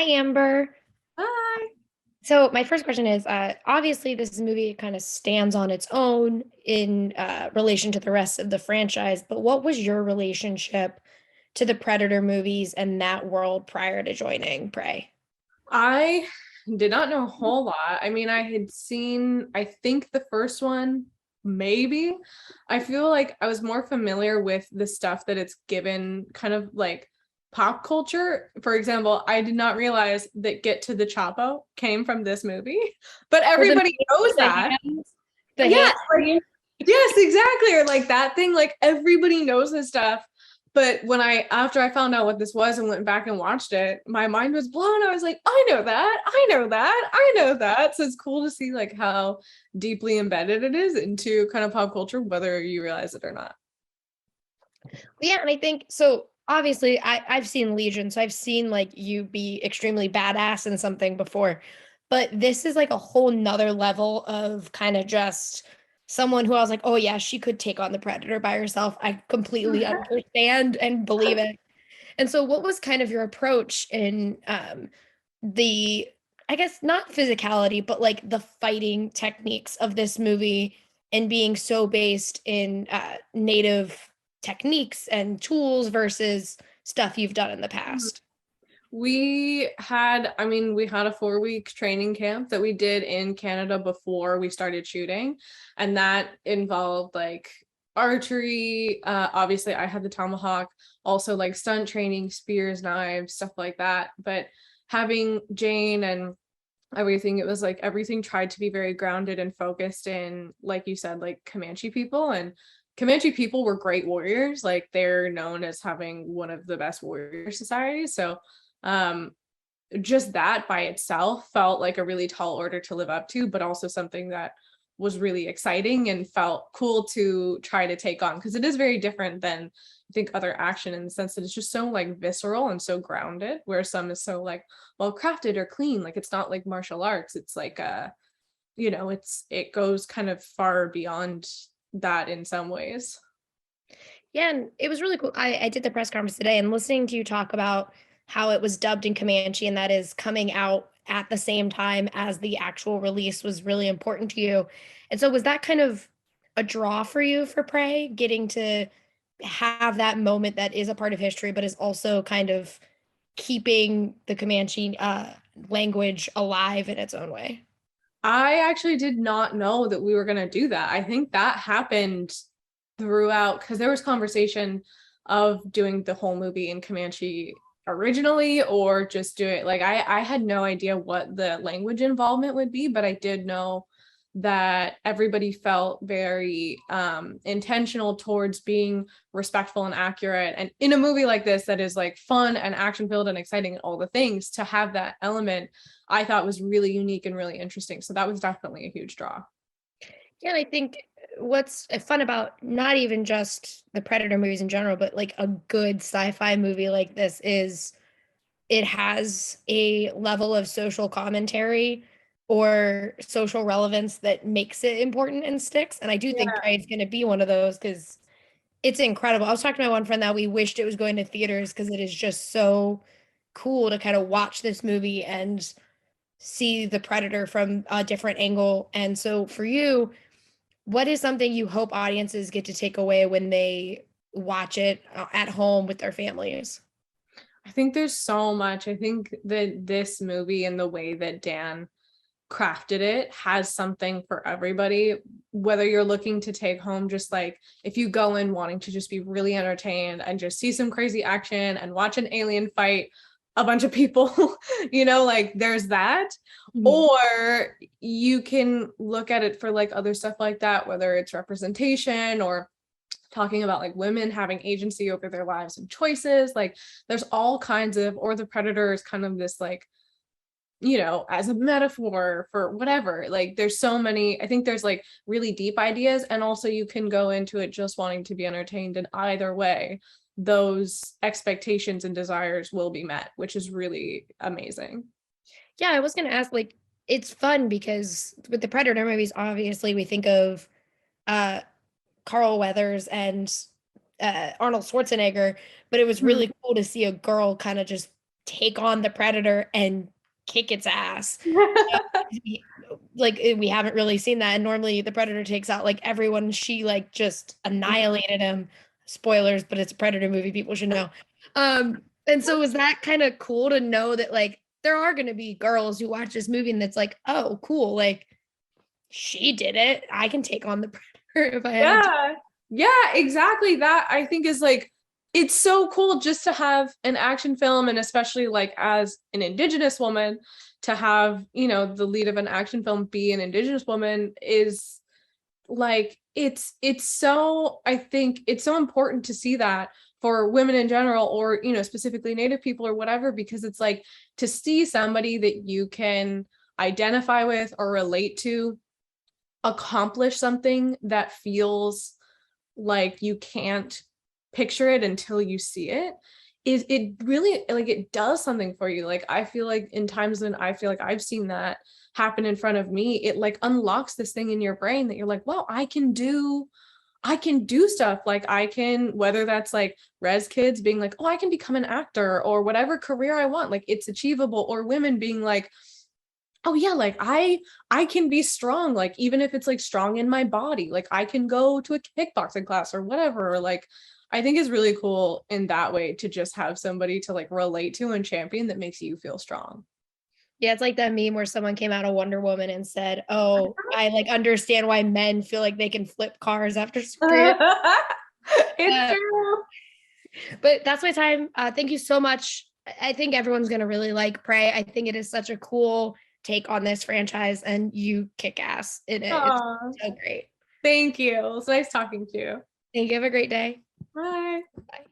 Hi, Amber. Hi. So my first question is, obviously this movie kind of stands on its own in relation to the rest of the franchise, but what was your relationship to the Predator movies and that world prior to joining Prey? I did not know a whole lot. I mean, I had seen, I think the first one, maybe. I feel like I was more familiar with the stuff that it's given kind of like pop culture. For example, I did not realize that Get to the Chapo came from this movie, but Or the everybody knows the that. hands, the hand Yes, like yes, exactly. Or like that thing, like everybody knows this stuff. But after I found out what this was and went back and watched it, my mind was blown. I was like, I know that, I know that, I know that. So it's cool to see like how deeply embedded it is into kind of pop culture, whether you realize it or not. Yeah, and I think so. Obviously, I've seen Legion, so I've seen like you be extremely badass in something before, but this is like a whole nother level of kind of just someone who I was like, oh yeah, she could take on the Predator by herself. I completely understand and believe it. And so, what was kind of your approach in the, I guess not physicality, but like the fighting techniques of this movie and being so based in native techniques and tools versus stuff you've done in the past? We had a 4 week training camp that we did in Canada before we started shooting. And that involved like archery. Obviously, I had the tomahawk, also like stunt training, spears, knives, stuff like that. But having Jane and everything, it was like everything tried to be very grounded and focused in, like you said, like Comanche people. And Comanche people were great warriors. Like they're known as having one of the best warrior societies. So um just that by itself felt like a really tall order to live up to, but also something that was really exciting and felt cool to try to take on because it is very different than I think other action in the sense that it's just so like visceral and so grounded, where some is so like well crafted or clean. Like it's not like martial arts. It's like it goes kind of far beyond that in some ways. Yeah, and it was really cool. I did the press conference today and listening to you talk about how it was dubbed in Comanche and that is coming out at the same time as the actual release was really important to you. And so was that kind of a draw for you for Prey, getting to have that moment that is a part of history, but is also kind of keeping the Comanche language alive in its own way? I actually did not know that we were going to do that. I think that happened throughout because there was conversation of doing the whole movie in Comanche originally or just do it like I had no idea what the language involvement would be, but I did know that everybody felt very intentional towards being respectful and accurate, and in a movie like this that is like fun and action filled and exciting and all the things, to have that element I thought was really unique and really interesting. So that was definitely a huge draw. Yeah, and I think what's fun about not even just the Predator movies in general, but like a good sci-fi movie like this is it has a level of social commentary or social relevance that makes it important and sticks. And I do think Yeah. Prey is going to be one of those because it's incredible. I was talking to my one friend that we wished it was going to theaters because it is just so cool to kind of watch this movie and see the Predator from a different angle. And so for you, what is something you hope audiences get to take away when they watch it at home with their families? I think there's so much. I think that this movie and the way that Dan crafted it has something for everybody, whether you're looking to take home just like if you go in wanting to just be really entertained and just see some crazy action and watch an alien fight a bunch of people, like there's that. Mhm. Or you can look at it for like other stuff like that, whether it's representation or talking about like women having agency over their lives and choices. Like there's all kinds of, or the predator is kind of this like, as a metaphor for whatever. Like there's so many, I think there's like really deep ideas, and also you can go into it just wanting to be entertained, and either way those expectations and desires will be met, which is really amazing. Yeah, I was gonna ask, like, it's fun because with the Predator movies, obviously we think of uh Carl Weathers and Arnold Schwarzenegger, but it was Mhm. really cool to see a girl kind of just take on the Predator and kick its ass. Like we haven't really seen that. And normally the Predator takes out like everyone. She like just annihilated him. Spoilers, but it's a Predator movie. People should know. And so was that kind of cool to know that like there are going to be girls who watch this movie and it's like, oh, cool. Like she did it. I can take on the Predator if I had to. Yeah. Yeah, exactly. That I think is like, it's so cool just to have an action film, and especially like as an Indigenous woman, to have, you know, the lead of an action film be an Indigenous woman is like, it's so, I think it's so important to see that for women in general, or, you know, specifically Native people or whatever, because it's like to see somebody that you can identify with or relate to accomplish something that feels like you can't picture it until you see it, is it really like it does something for you. Like I feel like in times when I feel like I've seen that happen in front of me, it like unlocks this thing in your brain that you're like, wow, I can do stuff. Like I can, whether that's like res kids being like, oh, I can become an actor or whatever career I want, like it's achievable, or women being like, oh yeah, like I can be strong, like even if it's like strong in my body, like I can go to a kickboxing class or whatever. Or like I think is really cool in that way to just have somebody to like relate to and champion that makes you feel strong. Yeah, it's like that meme where someone came out of Wonder Woman and said, "Oh, I like understand why men feel like they can flip cars after superhero." It's Uh, true. but that's my time. Thank you so much. I think everyone's gonna really like Prey. I think it is such a cool take on this franchise, and you kick ass in it. It's Aw, so great. thank you. It's nice talking to you. Thank you. Have a great day. Bye. Bye.